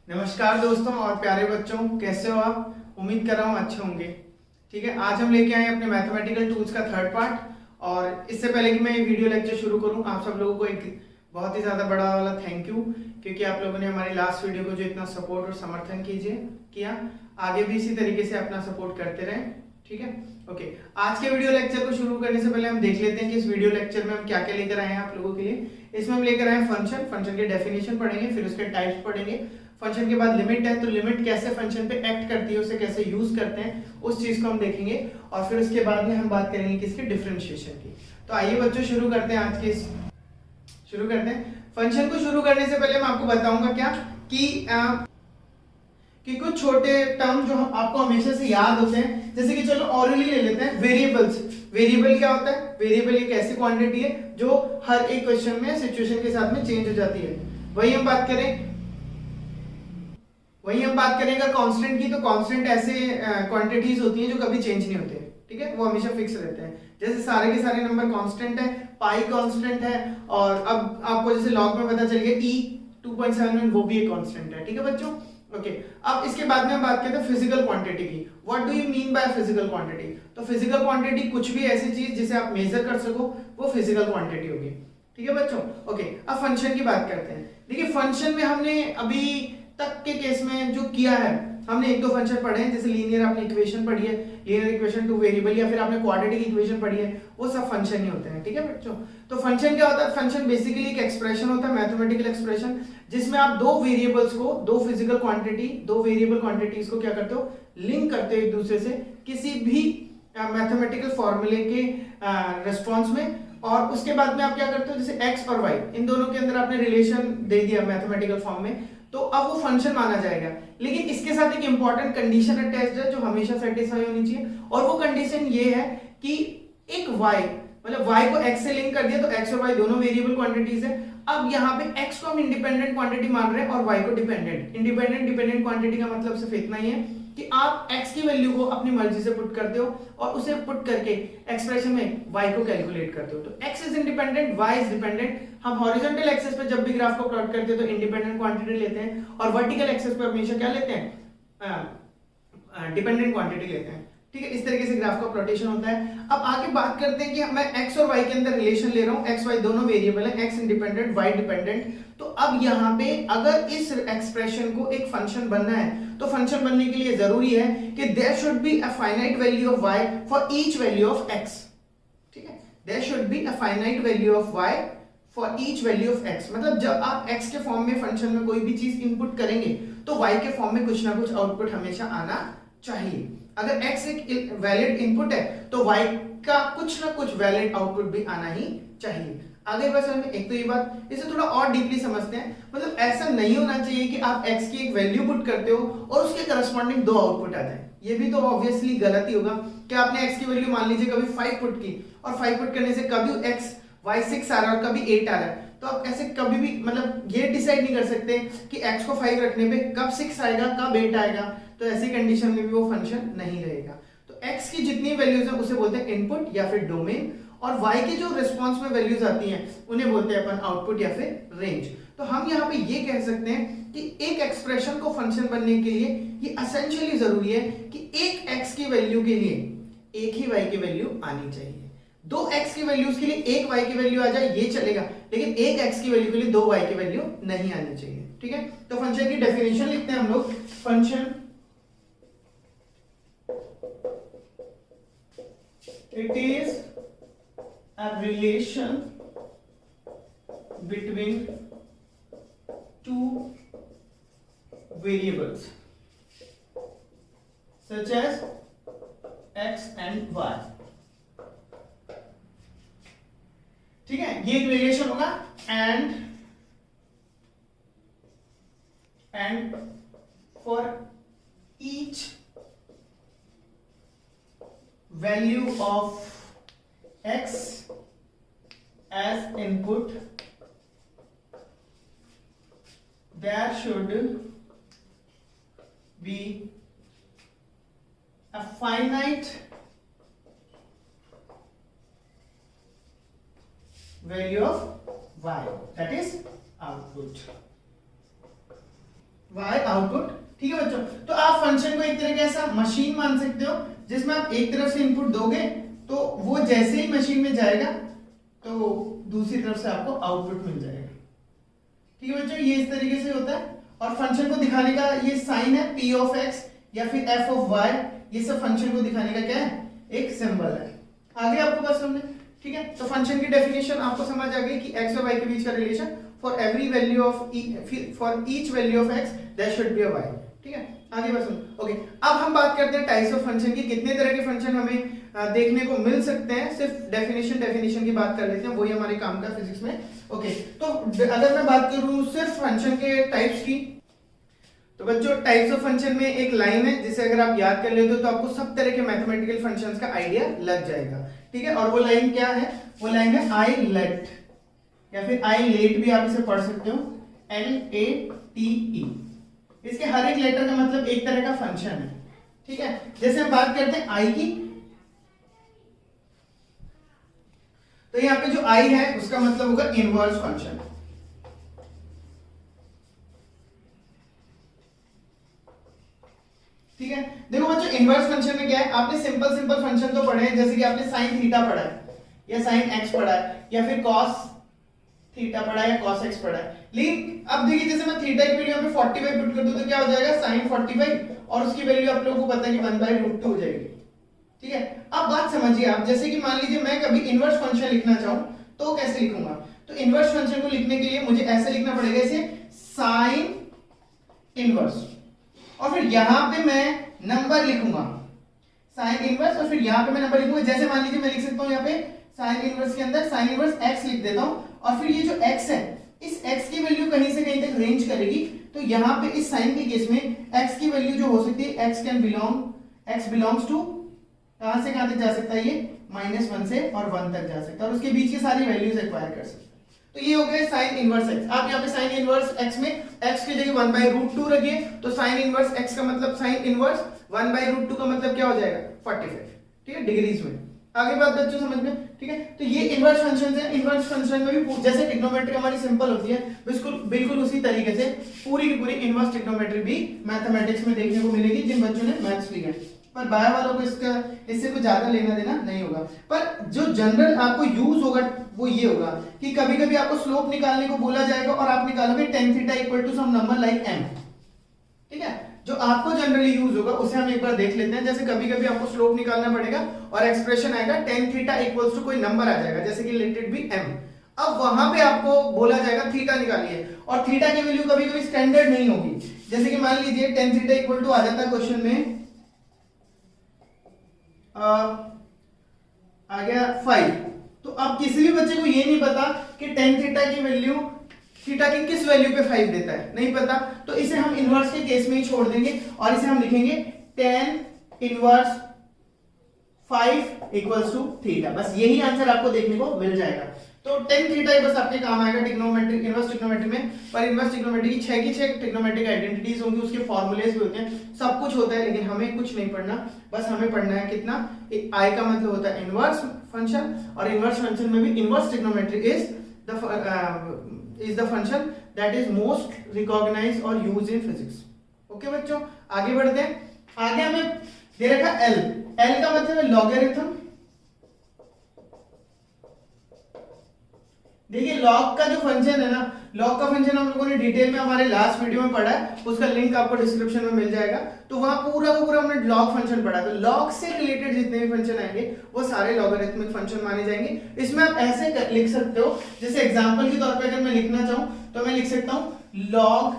नमस्कार दोस्तों और प्यारे बच्चों, कैसे हो आप? उम्मीद कर रहा हूँ अच्छे होंगे। ठीक है, आज हम लेके आए अपने मैथमेटिकल टूल्स का थर्ड पार्ट। और इससे पहले कि मैं ये वीडियो लेक्चर शुरू करूँ, आप सब लोगों को एक बहुत ही ज़्यादा बड़ा वाला थैंक यू, क्योंकि आप लोगों ने हमारी लास्ट वीडियो को जो इतना सपोर्ट और समर्थन किया, आगे भी इसी तरीके से अपना सपोर्ट करते रहें। ठीक है, ओके। आज के वीडियो लेक्चर को शुरू करने से पहले हम देख लेते हैं कि इस वीडियो लेक्चर में हम क्या क्या लेकर आए हैं आप लोगों के लिए। इसमें हम लेकर आए फंक्शन के डेफिनेशन पढ़ेंगे, फिर उसके टाइप्स पढ़ेंगे। फंक्शन के बाद लिमिट है, तो लिमिट कैसे फंक्शन पे एक्ट करती है, उसे कैसे यूज करते हैं, उस चीज को हम देखेंगे। और फिर उसके बाद में हम बात करेंगे किसकी, डिफरेंशिएशन की। तो आइए बच्चों शुरू करते हैं आज के शुरू करते हैं। फंक्शन को शुरू करने से पहले मैं आपको बताऊंगा क्या कि कुछ छोटे टर्म जो आपको हमेशा से याद होते हैं, जैसे कि चलो ऑरली ले लेते हैं, वेरिएबल्स। वेरिएबल क्या होता है? वेरिएबल एक ऐसी क्वांटिटी है जो हर एक क्वेश्चन में सिचुएशन के साथ में चेंज हो जाती है। वही हम बात करेंगे कांस्टेंट की। तो कांस्टेंट ऐसे क्वांटिटीज होती हैं जो कभी चेंज नहीं होते, ठीक है, वो हमेशा फिक्स रहते हैं। जैसे सारे के सारे नंबर कांस्टेंट है, पाई कांस्टेंट है, और अब आपको जैसे लॉग में पता चल गया ई 2.7 वो भी एक कांस्टेंट है। ठीक है बच्चों, ओके। अब इसके बाद में हम बात करते हैं फिजिकल क्वांटिटी की। What do you mean by physical quantity? तो फिजिकल क्वांटिटी कुछ भी ऐसी चीज जिसे आप मेजर कर सको, वो फिजिकल क्वांटिटी होगी। ठीक है बच्चों, ओके। अब फंक्शन की बात करते हैं। देखिए फंक्शन में हमने अभी तक के केस में जो किया है, हमने एक दो फंक्शन पढ़े हैं, जैसे लीनियर आपने इक्वेशन पढ़ी है, लीनियर इक्वेशन टू वेरिएबल, या फिर आपने क्वाड्रेटिक इक्वेशन पढ़ी है, वो सब फंक्शन ही होते हैं। ठीक है बच्चों, तो फंक्शन क्या होता है? फंक्शन बेसिकली एक एक्सप्रेशन होता है, मैथमेटिकल एक्सप्रेशन, जिसमें आप दो वेरिएबल्स को, दो वेरिएबल क्वांटिटीज को क्या करते हो, लिंक करते हो एक दूसरे से किसी भी मैथमेटिकल फॉर्मूले के रिस्पॉन्स में। और उसके बाद में आप क्या करते हो, जैसे x और y, इन दोनों के अंदर आपने रिलेशन दे दिया मैथमेटिकल फॉर्म में, तो अब वो फंक्शन माना जाएगा। लेकिन इसके साथ एक इंपॉर्टेंट कंडीशन अटैच्ड है जो हमेशा सेटिस्फाई होनी चाहिए, और वो कंडीशन ये है कि एक y, मतलब y को x से लिंक कर दिया, तो x और y दोनों वेरिएबल क्वांटिटीज है। अब यहाँ पे x को हम इंडिपेंडेंट क्वांटिटी मान रहे हैं और y को डिपेंडेंट। डिपेंडेंट क्वांटिटी का मतलब सिर्फ इतना ही है कि आप x की वैल्यू को अपनी मर्जी से पुट करते हो और उसे पुट करके एक्सप्रेशन में y को कैलकुलेट करते हो। तो x is independent, y is dependent. हम हॉरिजॉन्टल एक्सिस पे जब भी ग्राफ को प्लॉट करते हैं तो इंडिपेंडेंट क्वांटिटी लेते हैं, और वर्टिकल एक्सिस पे हमेशा क्या लेते हैं, डिपेंडेंट क्वांटिटी लेते हैं। ठीक है, इस तरीके से ग्राफ का प्लॉटेशन होता है। अब आगे बात करते हैं कि मैं x और y के अंदर रिलेशन ले रहा हूं, x y दोनों वेरिएबल है, x इंडिपेंडेंट y डिपेंडेंट। तो अब यहाँ पे अगर इस एक्सप्रेशन को एक फंक्शन बनना है, तो फंक्शन बनने के लिए जरूरी है कि there should be a finite value of y for each value of x। ठीक है, there should be a finite value of y for each value of x। मतलब जब आप x के फॉर्म में फंक्शन में कोई भी चीज इनपुट करेंगे, तो y के फॉर्म में कुछ ना कुछ आउटपुट हमेशा आना चाहिए। अगर x एक वैलिड इनपुट है, तो y का कुछ ना कुछ वैलिड आउटपुट भी आना ही चाहिए। आगे बस हमें एक तो ये बात, इसे थोड़ा और डीपली समझते हैं। मतलब ऐसा नहीं होना चाहिए कि आप x की एक वैल्यू पुट करते हो और उसके करस्पॉन्डिंग दो आउटपुट आ जाए। ये भी तो ऑब्वियसली गलत ही होगा कि आपने x की वैल्यू मान लीजिए कभी 5 पुट की, और 5 पुट करने से कभी x y 6 आ रहा है और कभी 8 आ रहा है, तो आप ऐसे कभी भी मतलब ये डिसाइड नहीं कर सकते कि x को 5 रखने पे कब 6 आएगा, कब 8 आएगा। तो ऐसी कंडीशन में भी वो फंक्शन नहीं रहेगा। तो x की जितनी वैल्यूज है उसे बोलते हैं इनपुट या फिर डोमेन, और y की जो रिस्पॉन्स में वैल्यूज आती हैं उन्हें बोलते हैं अपन आउटपुट या फिर रेंज। तो हम यहाँ पे ये कह सकते हैं कि एक एक्सप्रेशन को फंक्शन बनने के लिए ये एसेंशियली जरूरी है कि एक x की वैल्यू के लिए एक ही y की वैल्यू आनी चाहिए। दो x की वैल्यूज के लिए एक y की वैल्यू आ जाए ये चलेगा, लेकिन एक x की वैल्यू के लिए दो y की वैल्यू नहीं आनी चाहिए। ठीक है, तो फंक्शन की डेफिनेशन लिखते हैं हम लोग। Function it is a relation between two variables such as x and y। ठीक है, ये एक रिलेशन होगा and for each value of x as input there should be a finite value of y, that is output। y output. ठीक है बच्चों, तो आप फंक्शन को एक तरह का ऐसा मशीन मान सकते हो जिसमें आप एक तरफ से इनपुट दोगे तो वो जैसे ही मशीन में जाएगा तो दूसरी तरफ से आपको आउटपुट मिल जाएगा। ठीक है बच्चों, ये इस तरीके से होता है। और फंक्शन को दिखाने का ये साइन है p ऑफ x या फिर f ऑफ y, ये सब फंक्शन को दिखाने का क्या है, एक सिंबल है। आगे आपको बात समझे। ठीक है, तो फंक्शन की डेफिनेशन आपको समझ आ गई कि x और y के बीच का relation for every value of for each value of x there should be a y। ठीक है, आगे बस सुनो। ओके, अब हम बात करते हैं टाइप्स ऑफ फंक्शन की। कितने तरह के फंक्शन हमें देखने को मिल सकते हैं, सिर्फ डेफिनेशन की बात कर लेते हैं, वही हमारे काम का फिजिक्स में। ओके, तो अगर मैं बात करूं सिर्फ फंक्शन के टाइप्स की, तो बच्चों टाइप्स ऑफ फंक्शन में एक लाइन है जिसे अगर आप याद कर लेते हो तो आपको सब तरह के मैथमेटिकल फंक्शंस का आइडिया लग जाएगा। ठीक है, और वो लाइन क्या है, वो लाइन है आई लेट या फिर आई लेट भी आप इसे पढ़ सकते हो, LATE। इसके हर एक लेटर का मतलब एक तरह का फंक्शन है। ठीक है, जैसे हम बात करते हैं आई की, तो यहाँ पे जो आई है उसका मतलब होगा इनवर्स फंक्शन। ठीक है, देखो बच्चों इनवर्स फंक्शन में क्या है, आपने सिंपल फंक्शन तो पढ़े हैं, जैसे कि आपने साइन थीटा पढ़ा है या साइन एक्स पढ़ा है या फिर कॉस थीटा पढ़ा है या कॉस एक्स पढ़ा है। लेकिन अब देखिए जैसे मैं थीटा की वैल्यू यहाँ पे 45 पुट कर दूं तो क्या हो जाएगा, साइन 45, और उसकी वैल्यू आप लोगों को पता है कि 1/√2 हो जाएगी। ठीक है, अब बात समझिए आप, जैसे कि मान लीजिए मैं कभी इनवर्स फंक्शन लिखना चाहूं तो कैसे लिखूंगा, तो इनवर्स फंक्शन को लिखने के लिए मुझे ऐसे लिखना पड़ेगा, इसे साइन इनवर्स, और फिर यहां पे मैं नंबर लिखूंगा साइन इनवर्स, और फिर यहां पे मैं नंबर लिखूंगा। जैसे मान लीजिए मैं लिख सकता हूं यहाँ पे साइन इनवर्स के अंदर साइन इनवर्स x लिख देता हूं, और फिर ये जो x है इस x की वैल्यू कहीं से कहीं तक रेंज करेगी, तो यहाँ पे इस साइन के केस में x की वैल्यू जो हो सकती है x बिलोंग्स टू कहां से कहां तक जा सकता है, ये -1 से और 1 तक जा सकता है, और उसके बीच की सारी वैल्यूज एक्वायर कर सकता है। तो ये हो गया साइन इनवर्स x। आप यहाँ पे साइन इनवर्स x में x की जगह 1/√2 रखिए, तो साइन इनवर्स x का मतलब साइन इनवर्स 1/√2 का मतलब क्या हो जाएगा, 45। ठीक है, डिग्रीज में। आगे बात बच्चों समझ में। ठीक है, तो ये इनवर्स फंक्शंस है। इनवर्स फंक्शन में भी जैसे ट्रिग्नोमेट्री हमारी सिंपल होती है, बिल्कुल उसी तरीके से पूरी की पूरी इनवर्स ट्रिग्नोमेट्री भी मैथमेटिक्स में देखने को मिलेगी जिन बच्चों ने मैथ्स लिया है। पर बायो वालों को इससे कुछ ज्यादा लेना देना नहीं होगा। पर जो जनरल आपको यूज होगा वो ये होगा कि कभी कभी आपको स्लोप निकालने को बोला जाएगा और आप निकालोगे tan theta equal to some number like m। ठीक है, जो आपको जनरली यूज होगा उसे हम एक बार देख लेते हैं। जैसे कभी कभी आपको स्लोप निकालना पड़ेगा और एक्सप्रेशन आएगा tan थीटा इक्वल्स टू कोई नंबर आ जाएगा, जैसे कि लेट इट बी m। अब वहां पे आपको बोला जाएगा थीटा निकालिए, और थीटा की वैल्यू कभी कभी स्टैंडर्ड नहीं होगी। जैसे कि मान लीजिए tan थीटा इक्वल टू आ जाता है क्वेश्चन में आ गया 5, तो अब किसी भी बच्चे को ये नहीं पता कि tan थीटा की वैल्यू थीटा की किस वैल्यू पे 5 देता है, नहीं पता, तो इसे हम इनवर्स के केस में ही छोड़ देंगे और इसे हम लिखेंगे tan inverse 5 equals to theta. बस यही आंसर आपको देखने को मिल जाएगा। तो tan थीटा ही बस आपके काम आएगा ट्रिग्नोमेट्री, इनवर्स ट्रिग्नोमेट्री में। पर इनवर्स ट्रिग्नोमेट्री की 6 की 6 ट्रिग्नोमेट्रिक आइडेंटिटीज होंगी, उसके फॉर्मूलेज भी होते हैं, सब कुछ होता है, लेकिन हमें कुछ नहीं पढ़ना। बस हमें पढ़ना है कितना, आई का मतलब होता है इनवर्स फंक्शन, और इनवर्स फंक्शन में भी inverse trigonometry is the function that is most recognised और यूज्ड इन फिजिक्स। ओके बच्चों, आगे बढ़ते हैं। आगे हमें दे रखा एल का मतलब है लॉगरिथम। देखिए लॉग का जो फंक्शन है ना, लॉग का फंक्शन हम लोगों ने डिटेल में हमारे लास्ट वीडियो में पढ़ा है, उसका लिंक आपको डिस्क्रिप्शन में मिल जाएगा। तो वहां पूरा का पूरा हमने लॉग फंक्शन पढ़ा। तो लॉग से रिलेटेड जितने भी फंक्शन आएंगे वो सारे लॉगरिथमिक फंक्शन माने जाएंगे। इसमें आप ऐसे लिख सकते हो, जैसे एग्जांपल के तौर पे अगर मैं लिखना चाहूं तो मैं लिख सकता हूं लॉग,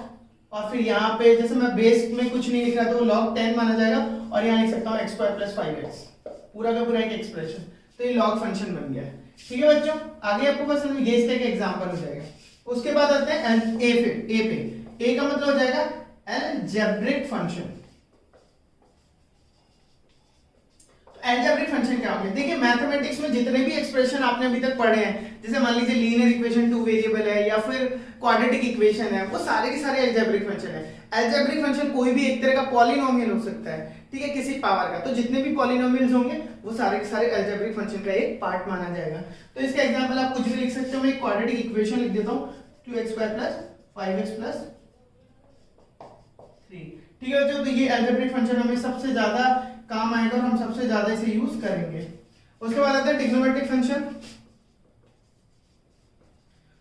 और फिर यहाँ पे जैसे मैं बेस में कुछ नहीं लिख रहा तो log 10 माना जाएगा, और यहाँ लिख सकता हूँ x² + 5x, पूरा का पूरा एक एक्सप्रेशन। तो ये लॉग फंक्शन बन गया है। ठीक है बच्चों, आगे आपको बस ये इसका एक एग्जांपल हो जाएगा। उसके बाद आते हैं ए का मतलब हो जाएगा अलजेब्रिक फंक्शन। अलजेब्रिक फंक्शन क्या होंगे, देखिए मैथमेटिक्स में जितने भी एक्सप्रेशन आपने अभी तक पढ़े हैं, जैसे मान लीजिए लीनियर इक्वेशन 2 वेरिएबल है या फिर क्वाड्रेटिक इक्वेशन है, वो सारे के सारे अलजेब्रिक फंक्शन है। अलजेब्रिक फंक्शन कोई भी एक तरह का पॉलिनोमियल हो सकता है, ठीक है, किसी पावर का। तो जितने भी पॉलिनोमियल्स होंगे वो सारे के सारे अलजेब्रिक फंक्शन का एक पार्ट माना जाएगा। तो इसका एग्जांपल आप कुछ भी लिख सकते हो। मैं एक क्वाड्रेटिक इक्वेशन लिख देता हूं 2x² + 5x + 3। ठीक है बच्चों, तो ये अलजेब्रिक फंक्शन हमें सबसे ज्यादा काम आएगा और हम सबसे ज्यादा इसे यूज करेंगे। उसके बाद आता है ट्रिग्नोमेट्रिक फंक्शन।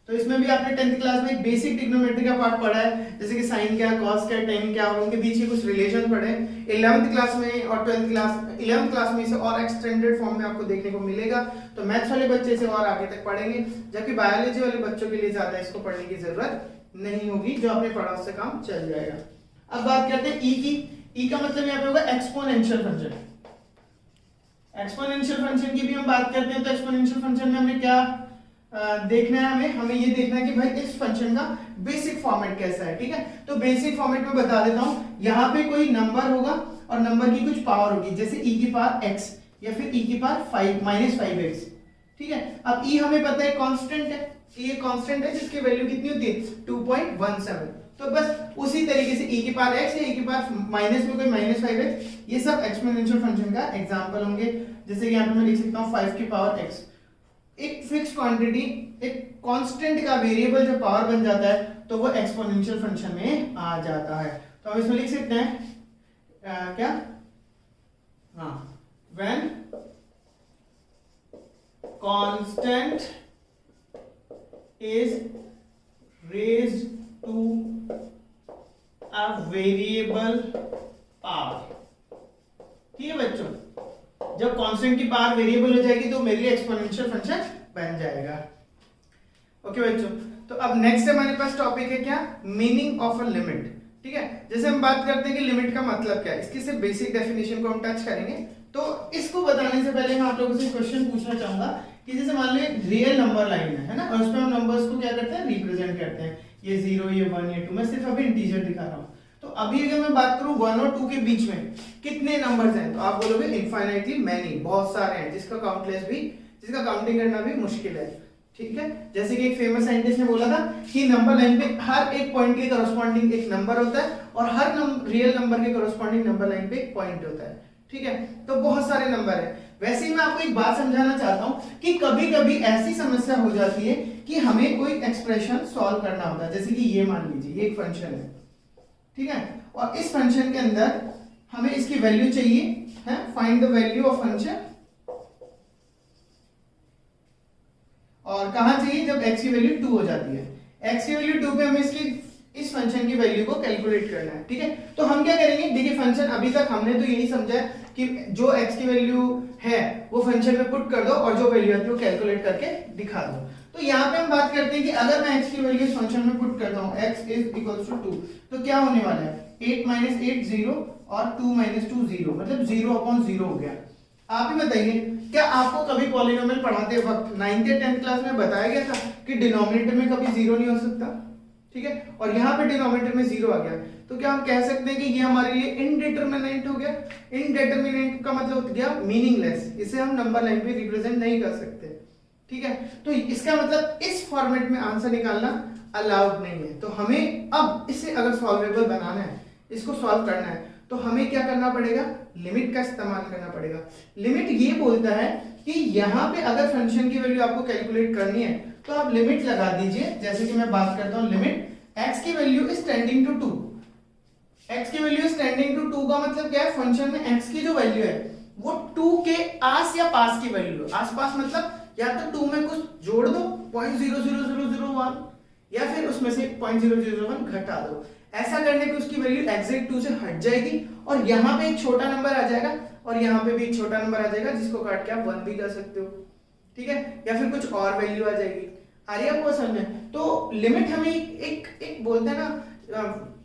तो इसमें भी आपने 10th क्लास में एक बेसिक ट्रिग्नोमेट्री का पार्ट पढ़ा है, जैसे कि साइन क्या, कॉस क्या, टेन क्या, और उनके बीच के कुछ रिलेशन पढ़े। 11th क्लास में और 11th क्लास में इसे और एक्सटेंडेड फॉर्म में आपको देखने को मिलेगा। तो मैथ्स वाले बच्चे इसे और आगे तक पढ़ेंगे, जबकि बायोलॉजी वाले बच्चों के लिए ज्यादा इसको पढ़ने की जरूरत नहीं होगी, जो आपने पढ़ा उससे काम चल जाएगा। अब बात करते हैं ई की। ई का मतलब यहाँ पे होगा एक्सपोनेंशियल फंक्शन। एक्सपोनेंशियल फंक्शन की भी हम बात करते हैं, तो एक्सपोनेंशियल फंक्शन में हमने क्या देखना है, हमें ये देखना है कि भाई इस फंक्शन का बेसिक फॉर्मेट कैसा है। ठीक है, तो बेसिक फॉर्मेट में बता देता हूं, यहाँ पे कोई नंबर होगा और नंबर की कुछ पावर होगी, जैसे e की पावर x या फिर e की पावर 5-5x। ठीक है, अब e हमें पता है कांस्टेंट है, ये कांस्टेंट है जिसकी वैल्यू कितनी होती है 2.17। तो बस उसी तरीके से e की पावर x या e की पावर माइनस में कोई -5x, ये सब एक्सपोनेंशियल फंक्शन का एग्जांपल होंगे। जैसे कि यहाँ पे मैं लिख सकता हूँ 5 की पावर x। एक फिक्स क्वांटिटी, एक कांस्टेंट का वेरिएबल जब पावर बन जाता है तो वो एक्सपोनेंशियल फंक्शन में आ जाता है। तो हम इसमें लिख सकते हैं क्या, हाँ, when constant is raised to a variable power. ठीक है बच्चों, जब कांस्टेंट की पावर वेरिएबल हो जाएगी तो मेरे लिए एक्सपोनेंशियल फंक्शन बन जाएगा। ओके बच्चों, तो अब नेक्स्ट हमारे पास टॉपिक है क्या, मीनिंग ऑफ अ लिमिट। ठीक है, जैसे हम बात करते हैं कि लिमिट का मतलब क्या है, इसकी सिर्फ बेसिक डेफिनेशन को हम टच करेंगे। तो इसको बताने से पहले मैं आप लोगों से क्वेश्चन पूछना चाहूंगा कि जैसे मान लो एक रियल नंबर लाइन है ना, और उसमें हम नंबर्स को क्या करते हैं, रिप्रेजेंट करते हैं, ये 0, ये 1, ये 2। मैं सिर्फ अभी इंटीजर दिखा रहा हूं। तो अभी अगर मैं बात करूं 1 और 2 के बीच में कितने नंबर्स हैं, तो आप बोलोगे इनफाइनाइटली मैनी, बहुत सारे हैं, जिसका काउंटिंग करना भी मुश्किल है। ठीक है, जैसे कि एक फेमस साइंटिस्ट ने बोला था कि नंबर लाइन पे हर एक पॉइंट के करस्पॉन्डिंग एक नंबर होता है और हर रियल नंबर के करस्पॉन्डिंग नंबर लाइन पे एक पॉइंट होता है। ठीक है, तो बहुत सारे नंबर है। वैसे ही मैं आपको एक बात समझाना चाहता हूं कि कभी कभी ऐसी समस्या हो जाती है कि हमें कोई एक्सप्रेशन सॉल्व करना होता है, जैसे कि ये मान लीजिए ये एक फंक्शन है। ठीक है, और इस फंक्शन के अंदर हमें इसकी वैल्यू चाहिए है, find the value of function, और कहां चाहिए, जब x की वैल्यू 2 हो जाती है। x की वैल्यू 2 पे हमें इस फंक्शन की वैल्यू को कैलकुलेट करना है। ठीक है, तो हम क्या करेंगे, देखिए फंक्शन अभी तक हमने तो यही समझा कि जो x की वैल्यू है वो फंक्शन में पुट कर दो और जो वैल्यू आती है वो कैलकुलेट करके दिखा दो। तो यहाँ पे हम बात करते हैं कि अगर मैं x की वैल्यू इस फंक्शन में पुट करता हूँ, x इज इक्वल्स टू 2, तो क्या होने वाला है, 8 - 8 0 और 2 - 2 0, मतलब 0/0 हो गया। आप ही बताइए, क्या आपको कभी पॉलिनोमियल पढ़ाते वक्त 9th या 10th क्लास में बताया गया था कि डिनोमिनेटर में कभी 0 नहीं हो सकता। ठीक है, और यहाँ पे डिनोमिनेटर में 0 आ गया, तो क्या हम कह सकते हैं कि ये हमारे लिए इनडिटरमिनेट हो गया। इनडिटरमिनेट का मतलब हो गया मीनिंगलेस, इसे हम नंबर लाइन पे रिप्रेजेंट नहीं कर सकते। ठीक है, तो इसका मतलब इस फॉर्मेट में आंसर निकालना अलाउड नहीं है। तो हमें अब इसे अगर सॉल्वेबल बनाना है, इसको सॉल्व करना है, तो हमें क्या करना पड़ेगा, लिमिट का इस्तेमाल करना पड़ेगा। लिमिट ये बोलता है कि यहाँ पे अगर फंक्शन की वैल्यू आपको कैलकुलेट करनी है तो आप लिमिट लगा दीजिए। जैसे कि मैं बात करता हूँ, लिमिट x की value is tending to 2। x की वैल्यू इज टेंडिंग टू 2 का मतलब क्या है, फंक्शन में x की जो वैल्यू है वो 2 के आस या पास की वैल्यू है। आस पास मतलब या तो 2 में कुछ जोड़ दो 0.00001 या फिर उसमें से 0.001 घटा दो। ऐसा करने पे उसकी वैल्यू एग्जैक्ट 2 से हट जाएगी और यहाँ पे एक छोटा नंबर आ जाएगा और यहाँ पे भी एक छोटा नंबर आ जाएगा, जिसको काट के आप 1 भी कर सकते हो। ठीक है, या फिर कुछ और वैल्यू आ जाएगी। आ रही है आपको समझ में? तो लिमिट हमें एक बोलते हैं ना,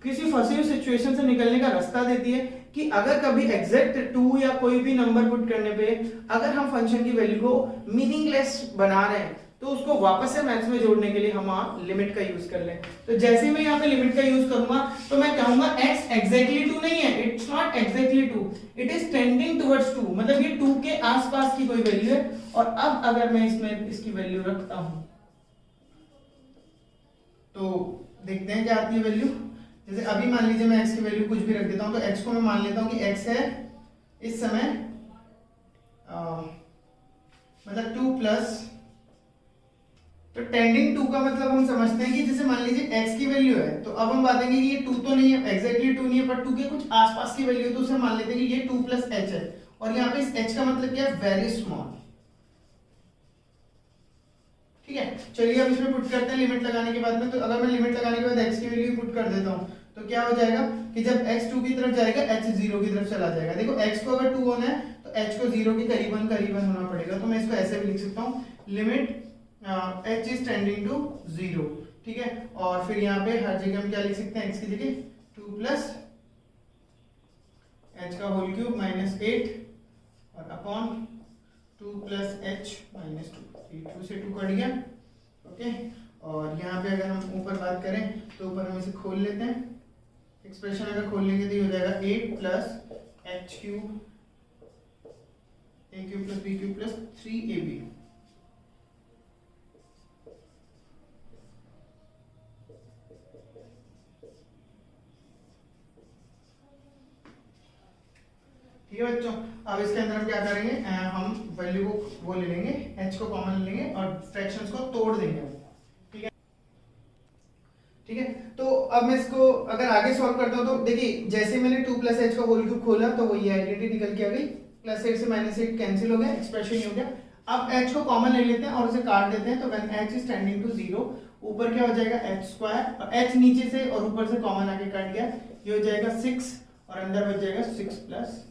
किसी फंसी हुई सिचुएशन से निकलने का रास्ता देती है कि अगर कभी एग्जैक्ट 2 या कोई भी नंबर पुट करने पे अगर हम फंक्शन की वैल्यू को मीनिंगलेस बना रहे हैं तो उसको वापस से मैथ्स में जोड़ने के लिए हम लिमिट का यूज कर लें। तो जैसे मैं यहाँ पे लिमिट का यूज करूंगा तो मैं कहूंगा x एग्जैक्टली 2 नहीं है, it's not exactly 2, it is tending towards 2, मतलब ये 2 के आसपास की कोई वैल्यू है। और अब अगर मैं इसमें इसकी वैल्यू रखता हूं तो देखते हैं क्या आती है वैल्यू। जैसे अभी मान लीजिए मैं x की वैल्यू कुछ भी रख देता हूं, तो x को मैं मान लेता हूं कि x है इस समय मतलब 2 + तो टेंडिंग टू का मतलब हम समझते हैं कि जैसे मान लीजिए x की वैल्यू है, तो अब हम बातेंगे कि ये 2 तो नहीं है, एग्जैक्टली 2 नहीं है, पर 2 के कुछ आसपास की वैल्यू है, तो उसे मान लेते हैं कि ये 2 प्लस h है, और यहाँ पे इस h का मतलब क्या है, वेरी स्मॉल। ठीक है, चलिए अब इसमें पुट करते हैं लिमिट लगाने के बाद में। तो अगर मैं लिमिट लगाने के बाद x की वैल्यू पुट कर देता हूँ तो क्या हो जाएगा कि जब x 2 की तरफ जाएगा h 0 की तरफ चला जाएगा। देखो x को अगर 2 होना है तो h को 0 के करीबन करीबन होना पड़ेगा, तो मैं इसको ऐसे भी लिख सकता हूँ, limit h is tending to 0। ठीक है, और फिर यहाँ पे हर जगह हम क्या लिख सकते हैं, x की जगह 2 प्लस h का होल क्यूब माइनस 8 और अपॉन 2 प्लस h माइनस 2, 2 से 2 कट गया। ओके, और यहाँ पे अगर हम ऊपर बात करें तो ऊपर हम इसे खोल लेते हैं, एक्सप्रेशन अगर खोल लेंगे तो ये हो जाएगा 8 plus h cube a cube plus b cube plus 3ab। ठीक है बच्चों, अब इसके अंदर हम क्या करेंगे, हम वैल्यू को वो ले लेंगे, h को कॉमन ले लेंगे और फ्रैक्शंस को तोड़ देंगे। ठीक है, ठीक है, तो अब मैं इसको अगर आगे सॉल्व करता हूं तो देखिए, जैसे मैंने 2 प्लस h का होल क्यूब खोला तो वो ये आइडेंटिटी निकल के आ गई, प्लस 8 से माइनस 8 कैंसिल हो गया, एक्सप्रेशन ये हो गया। अब h को कॉमन ले लेते हैं और उसे काट देते हैं, तो when h is tending to 0, ऊपर क्या हो जाएगा h स्क्वायर, और h नीचे से और ऊपर से कॉमन आके कट गया, ये हो जाएगा 6 और अंदर बच जाएगा 6 प्लस।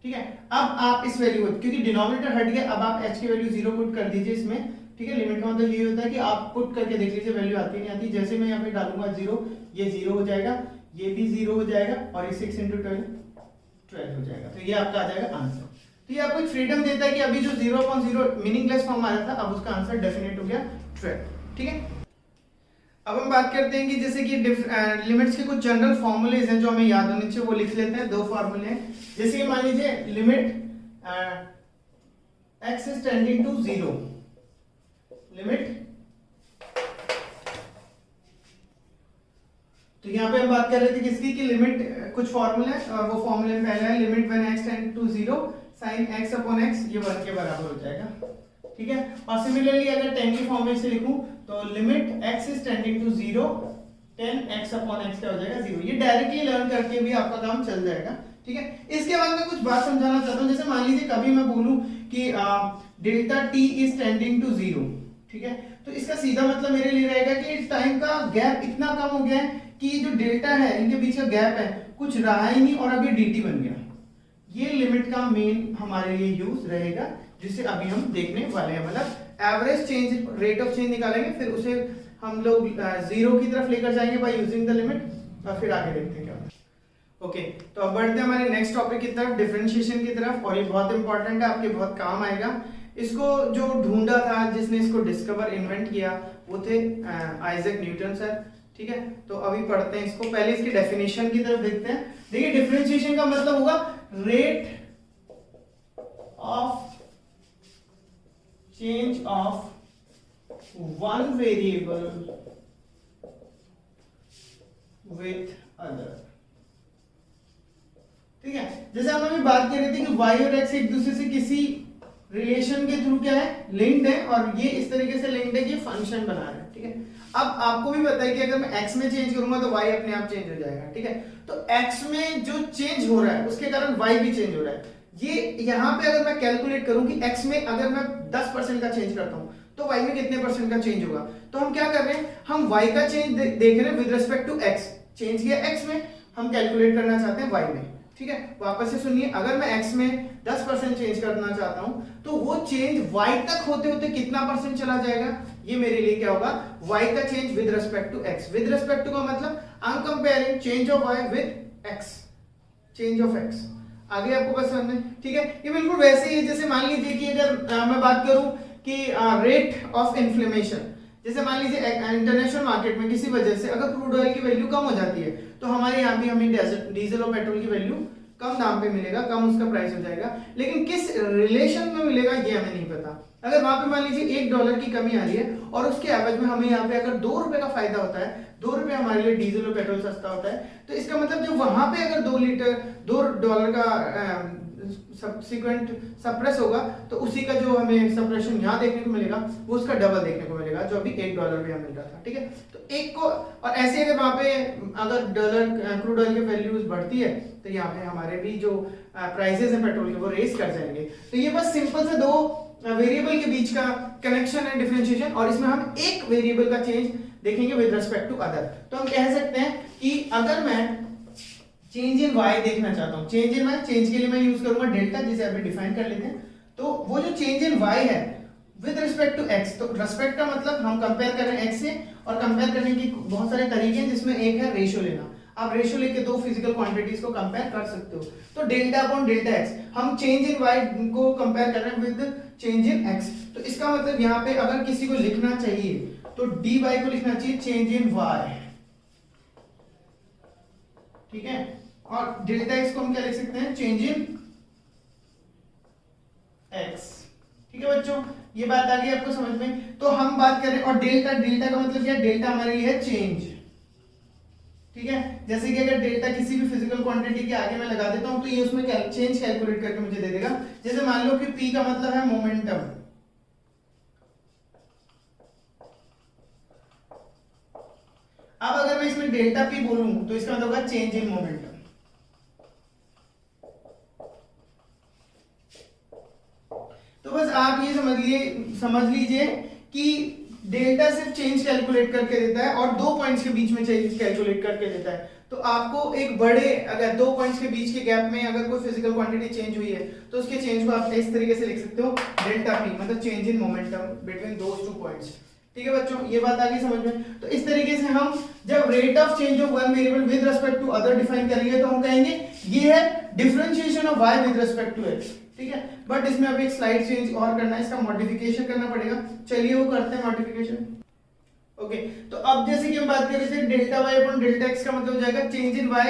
ठीक है, अब आप इस वैल्यू को, क्योंकि डिनोमिनेटर हट गया, अब आप h की वैल्यू 0 पुट कर दीजिए इसमें। ठीक है, लिमिट का मतलब ये होता है कि आप पुट करके देख लीजिए वैल्यू आती नहीं आती। जैसे मैं यहाँ पे डालूंगा 0, ये 0 हो जाएगा, ये भी 0 हो जाएगा, और ये 6 × 12 हो जाएगा, तो ये आपका आ जाएगा आंसर। तो ये आपको फ्रीडम देता है कि अभी जो 0/0 मीनिंगलेस फॉर्म आ रहा था, अब उसका आंसर डेफिनेट हो गया 12। ठीक है, अब हम बात करते हैं कि जैसे कि लिमिट्स के कुछ जनरल फॉर्मूलेज हैं जो हमें याद होने चाहिए, वो लिख लेते हैं। 2 फॉर्मूले हैं, जैसे कि मान लीजिए limit x is tending to 0, limit, तो यहाँ पे हम बात कर रहे थे किसकी, कि लिमिट कुछ फॉर्मूले, वो फॉर्मूले में पहला है limit when x tend to 0 sin x upon x, ये 1 के बराबर हो जाएगा। ठीक है, और सिमिलरली अगर 10 की फॉर्म में से लिखूं तो limit x is tending to 0 10x upon x क्या हो जाएगा 0। ये डायरेक्टली लर्न करके भी आपका काम चल जाएगा। ठीक है, इसके बाद मैं कुछ बात समझाना चाहता हूं, जैसे मान लीजिए कभी मैं बोलूं कि delta t is tending to 0, ठीक है, तो इसका सीधा मतलब मेरे लिए रहेगा कि टाइम का गैप इतना कम हो गया है कि जो डेल्टा है, इनके बीच का गैप है, कुछ रहा ही नहीं और अब ये dt बन गया। ये लिमिट का मेन हमारे लिए यूज रहेगा, जिसे अभी हम देखने वाले हैं। मतलब average change, rate of change निकालेंगे, फिर उसे हम लोग 0 की तरफ लेकर जाएंगे बाय यूजिंग द लिमिट, और फिर आगे देखते हैं क्या होता है। ओके, तो अब बढ़ते हैं हमारे नेक्स्ट टॉपिक की तरफ, डिफरेंशिएशन की तरफ, और ये बहुत इंपॉर्टेंट है, आपके बहुत काम आएगा। इसको जो ढूंढा था, जिसने इसको डिस्कवर इन्वेंट किया, वो थे आइजैक न्यूटन सर। ठीक है, तो अभी पढ़ते हैं इसको, पहले इसकी डेफिनेशन की तरफ देखते हैं। देखिए, डिफरेंशिएशन का मतलब होगा rate of change of one variable with other. ठीक है, जैसे हम अभी बात कर रहे थे कि y और x एक दूसरे से किसी रिलेशन के थ्रू क्या है, लिंक्ड है, और ये इस तरीके से लिंक्ड है कि फंक्शन बना रहे हैं। ठीक है, अब आपको भी पता है कि अगर मैं x में चेंज करूंगा तो y अपने आप चेंज हो जाएगा। ठीक है, तो x में जो चेंज हो रहा है उसके कारण y भी चेंज हो रहा है। ये यहाँ पे अगर मैं कैलकुलेट करूं कि x में अगर मैं 10% का चेंज करता हूं तो y में कितने परसेंट का चेंज होगा, तो हम क्या कर रहे हैं, हम y का चेंज देख रहे हैं with respect to x। Change किया x में, हम कैलकुलेट करना चाहते हैं y में। ठीक है, वापस से सुनिए, अगर मैं x में 10% चेंज करना चाहता हूं तो वो चेंज y तक होते होते कितना परसेंट चला जाएगा, ये मेरे लिए क्या होगा, y का change with respect to x। With respect to का मतलब I am comparing change of y with x, change of x। आगे आपको बस समझ में। ठीक है, ये बिल्कुल वैसे ही है, जैसे मान लीजिए कि अगर मैं बात करूं कि रेट ऑफ इन्फ्लेमेशन, जैसे मान लीजिए इंटरनेशनल मार्केट में किसी वजह से अगर क्रूड ऑयल की वैल्यू कम हो जाती है, तो हमारे यहाँ भी हमें डीजल और पेट्रोल की वैल्यू कम दाम पे मिलेगा, कम उसका प्राइस हो जाएगा, लेकिन किस रिलेशन में मिलेगा ये हमें नहीं पता। अगर वहां पे मान लीजिए $1 की कमी आ रही है और उसके एवज में हमें यहाँ पे अगर ₹2 का फायदा होता है, ₹2 हमारे लिए डीजल और पेट्रोल सस्ता होता है, तो इसका मतलब जो वहां पे अगर $2 का सब्सिक्वेंट सप्रेस होगा तो उसी का जो हमें सप्रेशन यहाँ देखने को मिलेगा वो उसका डबल देखने को मिलेगा, जो अभी $1 पे मिल रहा था। ठीक है, तो एक को और ऐसे अगर वहाँ पे अगर डॉलर क्रूड ऑयल की वैल्यूज बढ़ती है तो यहाँ पे हमारे भी जो प्राइसेस है पेट्रोल के वो रेस कर जाएंगे। तो ये बस सिंपल से दो वेरिएबल के बीच का कनेक्शन एंड डिफरेंशिएशन, और इसमें हम एक वेरिएबल का चेंज देखेंगे विद रिस्पेक्ट टू अदर। तो हम कह सकते हैं कि अगर मैं चेंज इन y देखना चाहता हूं, चेंज इन y, चेंज के लिए मैं यूज करूंगा डेल्टा, जिसे अभी डिफाइन कर लेते हैं। तो वो जो चेंज इन y है विद रिस्पेक्ट टू x, तो रिस्पेक्ट का मतलब हम कंपेयर कर रहे हैं x से, और कंपेयर करने की बहुत सारे तरीके हैं जिसमें एक है रेशियो लेना। आप रेशियो लेके दो फिजिकल क्वांटिटीज को कंपेयर कर सकते हो। तो डेल्टा अपॉन डेल्टा x, हम चेंज इन y को कंपेयर कर रहे हैं विद चेंज इन x। तो इसका मतलब यहाँ पे अगर किसी को लिखना चाहिए तो dy को लिखना चाहिए चेंज इन y, ठीक है, और डेल्टा x को हम क्या लिख सकते हैं, चेंज इन x। ठीक है बच्चों, ये बात आ गई आपको समझ में। तो हम बात करें, और डेल्टा, डेल्टा का मतलब क्या है, डेल्टा हमारे लिए है चेंज। ठीक है, जैसे कि अगर डेल्टा किसी भी फिजिकल क्वांटिटी के आगे मैं लगा देता हूं तो ये उसमें चेंज कैलकुलेट करके मुझे दे देगा। जैसे मान लो कि p का मतलब है मोमेंटम, अब अगर मैं इसमें डेल्टा p बोलूं तो इसका मतलब होगा चेंज इन मोमेंटम। तो बस आप ये समझ लीजिए कि डेल्टा सिर्फ चेंज कैलकुलेट करके देता है और दो पॉइंट्स के बीच में चेंज कैलकुलेट करके देता है। तो आपको एक बड़े, अगर दो पॉइंट्स के बीच के गैप में अगर कोई फिजिकल क्वांटिटी चेंज हुई है तो उसके चेंज को आप इस तरीके से लिख सकते हो, डेल्टा p मतलब change in momentum between those two points. ठीक है बच्चों, ये बात आ गई समझ में। तो इस तरीके से हम जब rate of change of one variable with respect to other define करेंगे तो हम कहेंगे ये है differentiation of y with respect to x। ठीक है, बट इसमें अब एक स्लाइड चेंज और करना है, इसका मॉडिफिकेशन करना पड़ेगा। चलिए वो करते हैं मॉडिफिकेशन। ओके, तो अब जैसे कि हम बात कर रहे थे delta y upon delta x का मतलब हो जाएगा change in y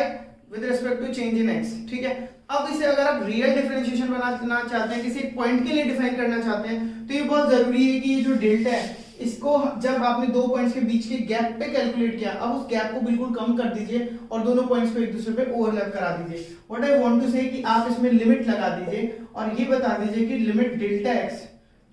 with respect to change in x। ठीक है, अब इसे अगर आप रियल डिफरेंशिएशन बनाना चाहते हैं, किसी एक पॉइंट के लिए डिफाइन करना चाहते हैं, तो ये बहुत जरूरी है कि ये जो डेल्टा है इसको जब आपने दो पॉइंट्स के बीच के गैप पे कैलकुलेट किया, अब उस गैप को बिल्कुल कम कर दीजिए और दोनों पॉइंट्स को एक दूसरे पे ओवरलैप करा दीजिए। व्हाट आई वांट टू से कि आप इसमें लिमिट लगा दीजिए और ये बता दीजिए कि लिमिट डेल्टा x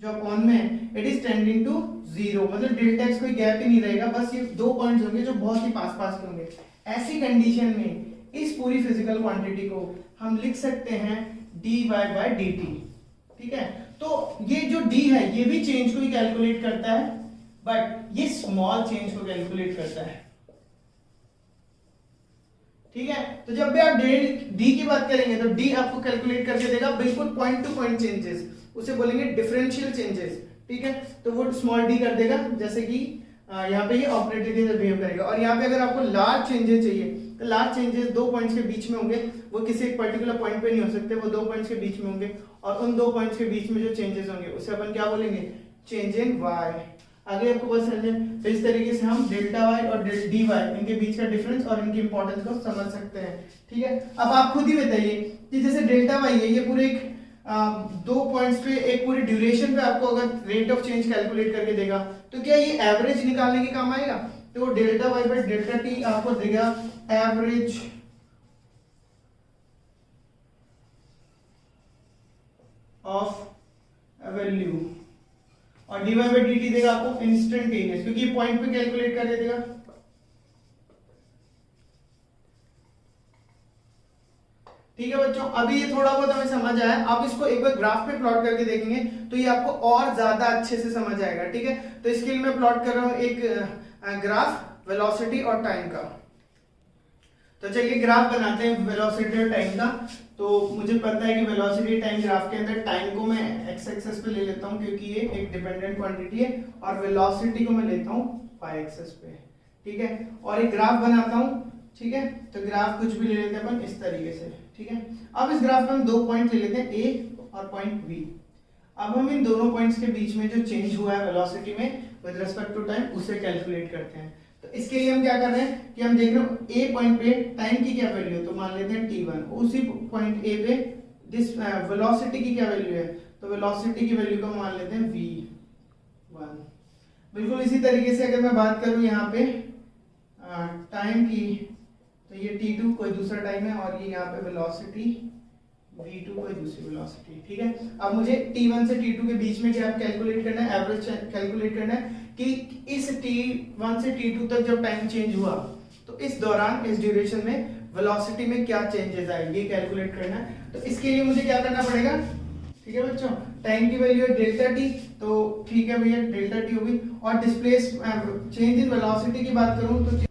जो अपॉन में इट इज टेंडिंग टू 0, मतलब डेल्टा x कोई गैप ही नहीं रहेगा, बस ये दो पॉइंट्स होंगे जो बहुत ही पास पास के होंगे। ऐसी कंडीशन में इस पूरी फिजिकल क्वांटिटी को हम लिख सकते हैं dy by dt। ठीक है, तो ये जो d है ये भी चेंज को ही कैलकुलेट करता है, बट ये स्मॉल चेंज को कैलकुलेट करता है। ठीक है, तो जब भी आप d की बात करेंगे तो d आपको कैलकुलेट करके देगा बिल्कुल पॉइंट टू पॉइंट चेंजेस, उसे बोलेंगे डिफरेंशियल चेंजेस। ठीक है, तो वो स्मॉल d कर देगा, जैसे कि यहाँ पे ये ऑपरेटर की तरह बिहेव करेगा। और यहाँ पे अगर आपको लार्ज चेंजेस चाहिए तो लार्ज चेंजेस दो पॉइंट्स के बीच में होंगे, वो किसी एक पर्टिकुलर पॉइंट पे नहीं हो सकते, वो दो पॉइंट्स के बीच में होंगे, और उन दो पॉइंट्स के बीच में जो चेंजेस होंगे उसे अपन क्या बोलेंगे, चेंज इन y। आगे आपको बस समझे, तो इस तरीके से हम डेल्टा y और dy इनके बीच का डिफरेंस और इनकी इंपॉर्टेंस को समझ सकते हैं। ठीक है, अब आप खुद ही बताइए कि जैसे डेल्टा y है, ये पूरे एक दो पॉइंट्स पे एक पूरी ड्यूरेशन पे आपको अगर रेट ऑफ चेंज कैलकुलेट करके देगा तो क्या ये एवरेज निकालने के काम आएगा? तो delta y by delta t आपको देगा एवरेज ऑफ वैल्यू, और dy बाय dt देगा आपको इंस्टेंटेनियस, क्योंकि ये पॉइंट पे कैलकुलेट करके देगा। ठीक है बच्चों, अभी ये थोड़ा बहुत हमें समझ आया। अब इसको एक बार ग्राफ पे प्लॉट करके देखेंगे तो ये आपको और ज्यादा अच्छे से समझ आएगा। ठीक है, तो इसके लिए मैं प्लॉट कर रहा हूं एक ग्राफ वेलोसिटी और टाइम का। तो चलिए ग्राफ बनाते हैं वेलोसिटी और टाइम का। तो मुझे पता है कि वेलोसिटी टाइम ग्राफ के अंदर टाइम को मैं x एक्सिस पे ले लेता हूं क्योंकि ये एक डिपेंडेंट क्वांटिटी है, और वेलोसिटी को मैं लेता हूं y एक्सिस पे। ठीक है, और एक ग्राफ बनाता हूं। ठीक है, तो ग्राफ कुछ भी ले लेते हैं अपन इस तरीके से। ठीक है, अब इस ग्राफ में हम दो पॉइंट ले लेते हैं a और पॉइंट b। अब हम इन दोनों पॉइंट्स के बीच में जो चेंज हुआ है वेलोसिटी में विद रिस्पेक्ट टू टाइम उसे कैलकुलेट करते हैं। तो इसके लिए हम क्या कर रहे हैं कि हम देख रहे हैं a पॉइंट पे टाइम की क्या वैल्यू है, तो मान लेते हैं t1। उसी पॉइंट a पे दिस वेलोसिटी की क्या वैल्यू है, तो वेलोसिटी की वैल्यू को मान लेते हैं v1। बिल्कुल इसी तरीके से अगर मैं बात करूं यहाँ पे टाइम की, तो ये t2 कोई दूसरा टाइम है और ये यहाँ पे वेलोसिटी v2 कोई दूसरी वेलोसिटी, ठीक है। अब मुझे t1 से t2 के बीच में क्या कैलकुलेट करना है, एवरेज कैलकुलेट करना है कि इस t1 से t2 तक जब टाइम चेंज हुआ तो इस दौरान, इस ड्यूरेशन में वेलोसिटी में क्या चेंजेस आए, ये कैलकुलेट करना है। तो इसके लिए मुझे क्या करना पड़ेगा, ठीक है बच्चों, टाइम की वैल्यू है डेल्टा टी, तो ठीक है भैया डेल्टा टी होगी। और डिस्प्लेस चेंज इन वेलोसिटी की बात करूं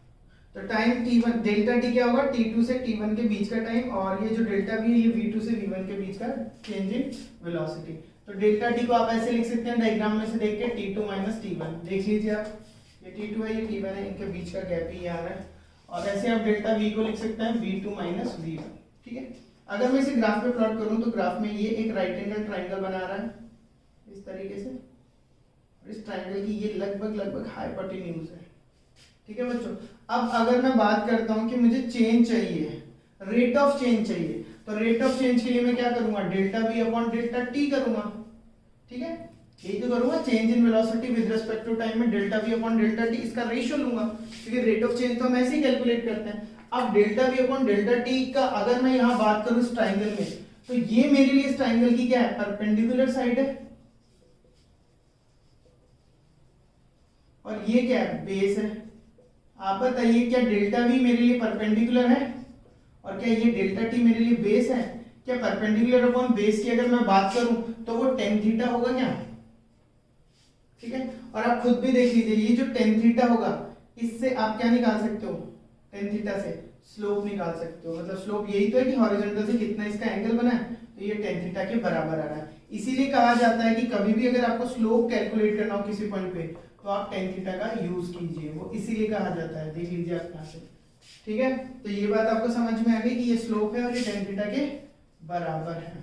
तो टाइम t1 डेल्टा टी क्या होगा, t2 से t1 के बीच का टाइम, और ये जो डेल्टा v है ये v2 से v1 के बीच का चेंज इन वेलोसिटी। तो डेल्टा टी को आप ऐसे लिख सकते हैं डायग्राम में से देख के, t2 माइनस t1, देख लीजिए आप, ये t2 है ये t1 है, इनके बीच का गैप ही आ रहा है। और ऐसे आप डेल्टा v को लिख सकते हैं v2 माइनस v1, ठीक है। अगर मैं इसे ग्राफ पे प्लॉट करूं तो ग्राफ में ये एक राइट एंगल ट्राइंगल बना रहा है इस तरीके से, और इस ट्राइंगल की ये लगभग हाइपोटेन्यूज है, ठीक है बच्चों। अब अगर मैं बात करता हूं कि मुझे चेंज चाहिए, रेट ऑफ चेंज चाहिए, तो रेट ऑफ चेंज के लिए मैं क्या करूंगा, delta v upon delta t करूंगा, ठीक है। यही तो करूंगा, change in velocity with respect to time में delta v upon delta t, इसका रेशियो लूंगा, क्योंकि रेट ऑफ चेंज तो हम ऐसे ही कैलकुलेट करते हैं। अब delta v upon delta t का अगर मैं यहां बात करूं इस ट्राइंगल में, तो ये मेरे लिए इस ट्राइंगल की क्या है, परपेंडिकुलर साइड है, और ये क्या है, बेस है। आप बताइए क्या डेल्टा v मेरे लिए परपेंडिकुलर है, और क्या ये डेल्टा t मेरे लिए बेस है? क्या परपेंडिकुलर अपॉन बेस की अगर मैं बात करूं तो वो टेन थीटा होगा क्या, ठीक है। और आप खुद भी देख लीजिए, ये जो टेन थीटा होगा इससे आप क्या निकाल सकते हो, टेन थीटा से स्लोप निकाल सकते हो। मतलब स्लोप यही तो है कि हॉरिजॉन्टल से कितना इसका एंगल बना है, तो ये टेन थीटा के बराबर आ रहा है। इसीलिए कहा जाता है कि कभी भी अगर आपको स्लोप कैलकुलेट करना हो किसी पॉइंट पे तो आप टेन थीटा का यूज कीजिए, वो इसीलिए कहा जाता है, देख लीजिए आप यहाँ से, ठीक है। तो ये बात आपको समझ में आ गई कि ये स्लोप है और ये टेन थीटा के बराबर है।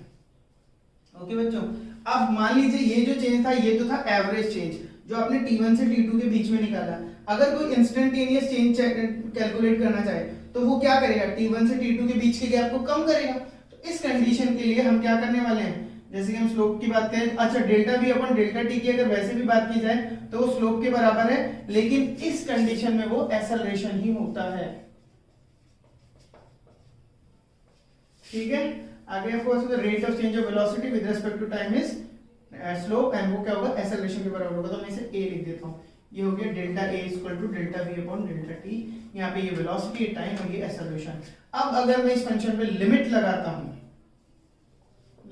ओके बच्चों, अब मान लीजिए ये जो चेंज था ये तो था एवरेज चेंज जो आपने t1 से t2 के बीच में निकाला। अगर कोई इंस्टेंटेनियस चेंज कैलकुलेट करना चाहे तो वो क्या करेगा, t1 से t2 के बीच के गैप को कम करेगा। तो इस कंडीशन के लिए हम क्या करने वाले हैं, जैसे कि हम स्लोप की बात करें, अच्छा डेल्टा v अपन डेल्टा t की अगर वैसे भी बात की जाए तो वो स्लोप के बराबर है, लेकिन इस कंडीशन में वो एक्सेलरेशन ही होता है, ठीक है। आगे आपको rate of change of velocity with respect to time is slope, and वो क्या होगा, एक्सेलरेशन के बराबर होगा। तो मैं इसे a लिख देता हूं, ये हो गया delta a equal to delta v upon delta t। यहाँ पे ये वेलोसिटी, टाइम और ये एक्सेलरेशन। अब अगर मैं इस फंक्शन पे लिमिट लगाता हूं,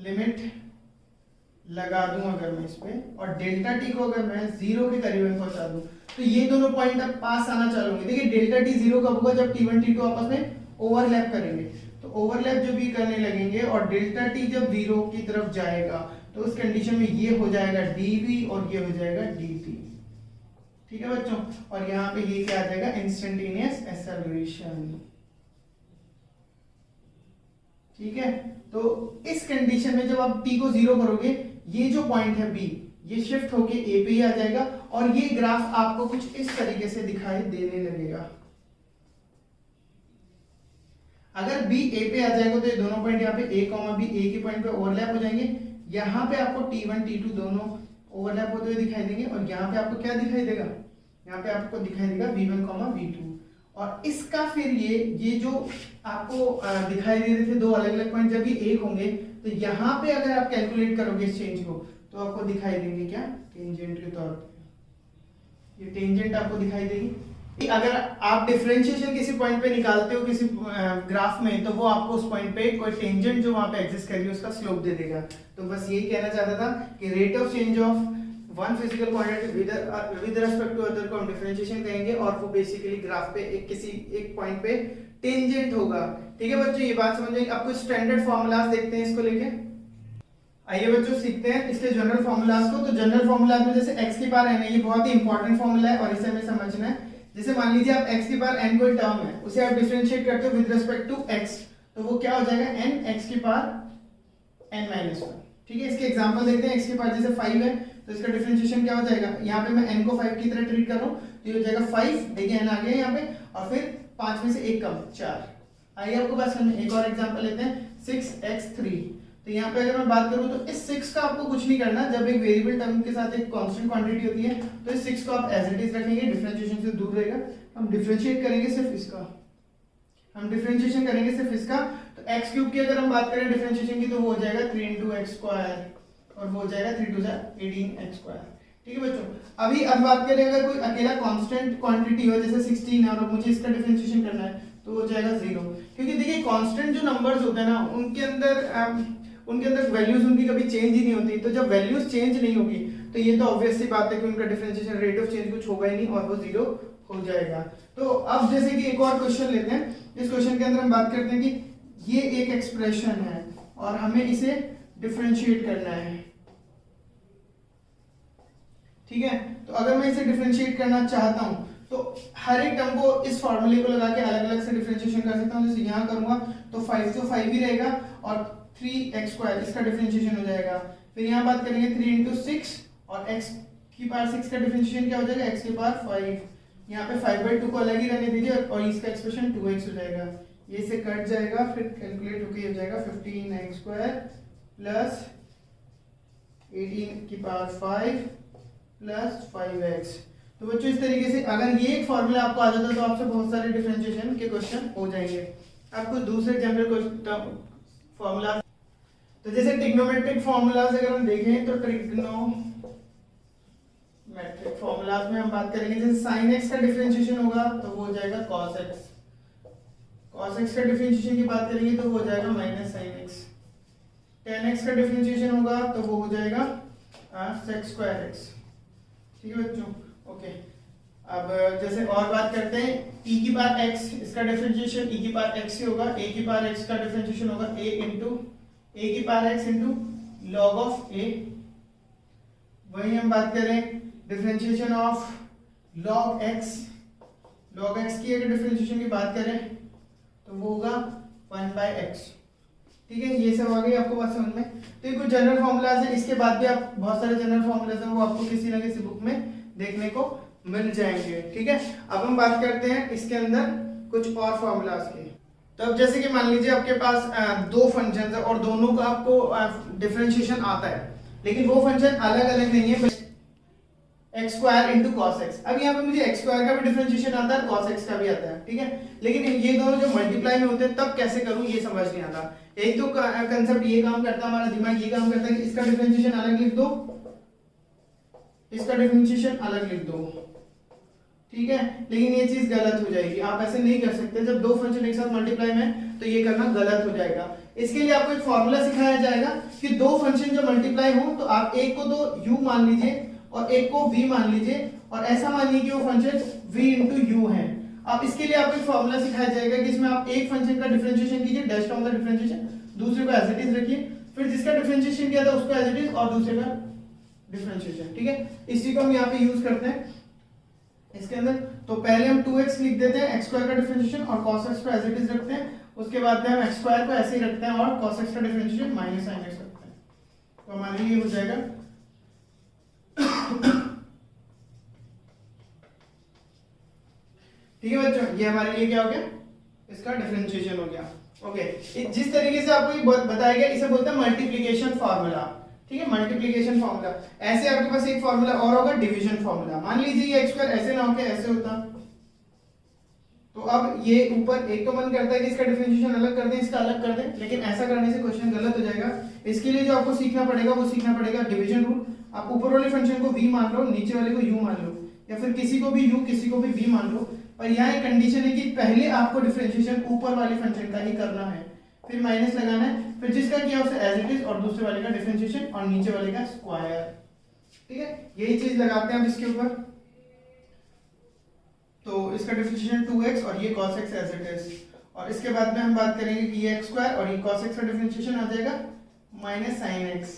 लिमिट लगा दूं अगर मैं इस पे, और डेल्टा t को अगर मैं जीरो के करीब पहुंचा दूं, तो ये दोनों पॉइंट अब पास आना चालू होंगे। देखिए डेल्टा t जीरो कब होगा, जब t1 t2 आपस में ओवरलैप करेंगे। तो ओवरलैप जो भी करने लगेंगे और डेल्टा t जब जीरो की तरफ जाएगा तो उस कंडीशन में ये हो जाएगा dv और ये हो जाएगा dt, ठीक है बच्चों। और यहाँ पे ये क्या आ जाएगा, इंस्टेंटेनियस एक्सेलरेशन, ठीक है। तो इस कंडीशन में जब आप t को जीरो करोगे, ये जो पॉइंट है b ये शिफ्ट होके a पे ही आ जाएगा, और ये ग्राफ आपको कुछ इस तरीके से दिखाई देने लगेगा। अगर b a पे आ जाएगा तो ये दोनों पॉइंट यहाँ पे a, b a के पॉइंट पे ओवरलैप हो जाएंगे। यहाँ पे आपको t1 t2 दोनों ओवरलैप होते हुए दिखाई देंगे, और यहाँ पे आपको क्या दिखाई देगा, यहाँ पे आपको दिखाई देगा v1 v2। और इसका फिर ये जो आपको दिखाई दे रहे थे दो अलग अलग पॉइंट, जब ये एक होंगे तो यहाँ पे अगर आप कैलकुलेट करोगे इस चेंज को तो आपको दिखाई देंगे क्या, टेंजेंट के तौर पे ये टेंजेंट आपको दिखाई देगी। अगर आप डिफरेंशिएशन किसी पॉइंट पे निकालते हो किसी ग्राफ में, तो वो आपको उस पॉइंट पे कोई टेंजेंट जो वहां पे एग्जिस्ट कर रही है उसका स्लोप दे देगा। तो बस यही कहना चाहता था कि rate of change of one physical quantity with respect to other को हम डिफरेंशिएशन कहेंगे, और वो बेसिकली ग्राफ पे किसी एक पॉइंट पे टेंजेंट होगा, ठीक है बच्चों। ये बात समझ में, अब कुछ स्टैंडर्ड फॉर्मूलाज देखते हैं इसको लेके। आइए बच्चों सीखते हैं इसके जनरल फॉर्मूलाज को। तो जनरल फॉर्मूला में जैसे x की पावर n है, ये बहुत ही इंपॉर्टेंट फॉर्मूला है और इसे हमें समझना है। जैसे मान लीजिए आप x की पावर n कोई टर्म है, उसे आप डिफरेंशिएट करते हो विद रिस्पेक्ट टू x, तो वो क्या हो जाएगा, n x की पावर n माइनस 1, ठीक है। इसके एग्जांपल देखते हैं। x की पावर जैसे 5 है तो इसका डिफरेंशिएशन क्या हो जाएगा, यहाँ पे मैं n को 5 की तरह ट्रीट कर रहा हूँ, तो ये हो जाएगा 5, देखिए n आ गया यहाँ पे, और फिर 5 में से 1 कम 4। आइए आपको बात समझ में, एक और एग्जांपल लेते हैं 6x3। तो यहाँ पे अगर मैं बात करूँ तो इस 6 का आपको कुछ नहीं करना, जब एक वेरिएबल टर्म के साथ एक कांस्टेंट क्वांटिटी होती है तो इस 6 को आप एज इट इज रखेंगे, डिफरेंशिएशन से दूर रहेगा। हम डिफरेंशिएट करेंगे सिर्फ इसका, हम डिफरेंशिएशन करेंगे सिर्फ इसका, तो x क्यूब की अगर हम बात करें डिफरेंशिएशन की तो वो हो जाएगा 3 into x स्क्वायर और वो हो जाएगा 3 to 18 x स्क्वायर। ठीक है बच्चों, अभी अब बात करें अगर कोई अकेला कांस्टेंट क्वांटिटी हो जैसे 16 है और मुझे इसका डिफरेंशिएशन करना है तो हो जाएगा 0, क्योंकि देखिए कांस्टेंट जो नंबर्स होते हैं ना उनके अंदर वैल्यूज उनकी कभी चेंज ही नहीं होती, तो जब वैल्यूज चेंज नहीं होगी तो ये तो ऑब्वियस सी बात है कि उनका डिफरेंशिएशन रेट ऑफ चेंज कुछ होगा ही नहीं और वो 0 हो जाएगा। तो अब जैसे कि एक और क्वेश्चन लेते हैं, इस क्वेश्चन के अंदर हम बात करते हैं कि ये एक एक्सप्रेशन है और हमें इसे डिफरेंशिएट करना है। ठीक है, तो अगर मैं इसे डिफरेंशिएट करना चाहता हूं तो हर एक टर्म को इस फॉर्मूले को लगा के अलग अलग से डिफरेंशिएशन कर सकता हूं। जैसे यहां करूंगा तो 5 तो 5 ही रहेगा और 3x स्क्वायर इसका डिफरेंशिएशन हो जाएगा। फिर यहां बात करेंगे 3 into 6 और x की पावर 6 का डिफरेंशिएशन क्या हो जाएगा, x की पावर 5। यहाँ पे 5/2 को अलग ही रहने दीजिए और इसका एक्सप्रेशन 2x हो जाएगा, ये से कट जाएगा, फिर कैलकुलेट होके हो जाएगा 15x स्क्वायर प्लस 18 की पावर 5 प्लस 5x। तो बच्चों इस तरीके से अगर ये एक फॉर्मूला आपको आ जाता तो आपसे बहुत सारे डिफरेंशिएशन के क्वेश्चन हो जाएंगे। आपको दूसरे जनरल फॉर्मूला, तो जैसे ट्रिग्नोमेट्रिक फॉर्मूलाज अगर हम देखें तो ट्रिग्नोमेट्रिक फॉर्मूलाज में हम बात करेंगे जैसे sin x का डिफरेंशिएशन होगा तो वो हो जाएगा cos x, cos x का डिफरेंशिएशन की बात करेंगे तो वो हो जाएगा minus sin x, tan x का डिफरेंशिएशन होगा तो वो हो जाएगा sec स्क्वायर x। ठीक है बच्चों, ओके। अब जैसे और बात करते हैं e की पावर x, इसका डिफरेंशिएशन e की पावर x से होगा, a की पावर x का डिफरेंशिएशन होगा a की power x into log of a। वही हम बात करें डिफरेंशिएशन ऑफ log x की अगर डिफरेंशिएशन की बात करें तो वो होगा 1/x। ठीक है, ये सब आ गई आपको बात समझ में। तो ये कुछ जनरल फॉर्मूलाज हैं, इसके बाद भी आप बहुत सारे जनरल फॉर्मूलाज हैं वो आपको किसी ना किसी बुक में देखने को मिल जाएंगे। ठीक है, अब हम बात करते हैं इसके अंदर कुछ और फॉर्मूलाज की। तो अब जैसे कि मान लीजिए आपके पास दो फंक्शंस है और दोनों का आपको डिफरेंशिएशन आता है, लेकिन वो फंक्शन अलग अलग नहीं है, x square into cos x. अब यहाँ पे मुझे एक्स स्क्वायर का भी डिफरेंशिएशन आता है, कॉस एक्स का भी आता है। ठीक है, लेकिन ये दोनों जो मल्टीप्लाई में होते हैं तब कैसे करूं ये समझ नहीं आता। एक तो कंसेप्ट ये काम करता है, हमारा दिमाग ये काम करता है कि इसका डिफरेंशिएशन अलग लिख दो, इसका डिफरेंशिएशन अलग लिख दो। ठीक है, लेकिन ये चीज गलत हो जाएगी, आप ऐसे नहीं कर सकते। जब दो फंक्शन एक साथ मल्टीप्लाई में तो ये करना गलत हो जाएगा। इसके लिए आपको एक फॉर्मूला सिखाया जाएगा कि दो फंक्शन जब मल्टीप्लाई हो तो आप एक को तो u मान लीजिए और एक को v मान लीजिए और ऐसा मानिए कि वो फंक्शन v इंटू यू है। अब इसके लिए आपको एक फॉर्मूला सिखाया जाएगा कि इसमें आप एक फंक्शन का डिफरेंशिएशन कीजिए, डैश ऑफ द डिफरेंशिएशन, दूसरे को एज इट इज रखिए, फिर जिसका डिफरेंशिएशन किया था उसको एज इट इज और दूसरे का डिफरेंशिएशन। ठीक है, इसी को हम यहाँ पे यूज करते हैं इसके अंदर। तो पहले हम 2x लिख देते हैं, x स्क्वायर का डिफरेंशिएशन और cos x को एज इट इज रखते हैं, उसके बाद में हम x स्क्वायर को ऐसे ही रखते हैं और cos x का डिफरेंशिएशन माइनस sin x रखते हैं। तो हमारे लिए हो जाएगा ठीक है बच्चों, ये हमारे लिए क्या हो गया, इसका डिफरेंशिएशन हो गया। ओके, जिस तरीके से आपको ये बताया गया इसे बोलते हैं मल्टीप्लिकेशन फार्मूला। ठीक है, मल्टीप्लिकेशन फार्मूला। ऐसे आपके पास एक फार्मूला और होगा डिवीजन फार्मूला। मान लीजिए ये x स्क्वायर ऐसे ना होके ऐसे होता, तो अब ये ऊपर एक तो मन करता है कि इसका डिफरेंशिएशन अलग कर दें, इसका अलग कर दें, लेकिन ऐसा करने से क्वेश्चन गलत हो जाएगा। इसके लिए जो आपको सीखना पड़ेगा वो सीखना पड़ेगा डिवीजन रूल। आप ऊपर वाले फंक्शन को v मान लो, नीचे वाले को u मान लो, या फिर किसी को भी u किसी को भी v मान लो, पर यहाँ एक कंडीशन है कि पहले आपको डिफरेंशिएशन ऊपर वाले फंक्शन का ही करना है, फिर माइनस लगाना है, फिर जिसका किया उसे एज इट इज और दूसरे वाले का डिफरेंशिएशन और नीचे वाले का स्क्वायर। ठीक है, यही चीज लगाते हैं हम इसके ऊपर। तो इसका डिफरेंशिएशन 2x और ये cos x as it is, और इसके बाद में हम बात करेंगे कि ये x स्क्वायर और ये cos x का डिफरेंशिएशन आ जाएगा माइनस sin x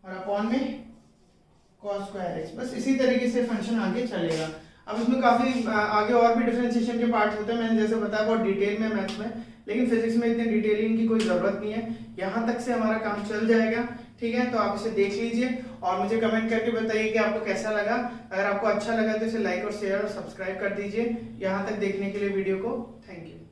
और अपॉन में cos स्क्वायर x। बस इसी तरीके से फंक्शन आगे चलेगा। अब इसमें काफी आगे और भी डिफरेंशिएशन के पार्ट्स होते हैं, मैंने जैसे बताया बहुत डिटेल में मैथ्स में, लेकिन फिजिक्स में इतनी डिटेलिंग की कोई जरूरत नहीं है। यहाँ तक से हमारा काम चल जाएगा। ठीक है, तो आप इसे देख लीजिए और मुझे कमेंट करके बताइए कि आपको कैसा लगा। अगर आपको अच्छा लगा तो इसे लाइक और शेयर और सब्सक्राइब कर दीजिए। यहाँ तक देखने के लिए वीडियो को थैंक यू।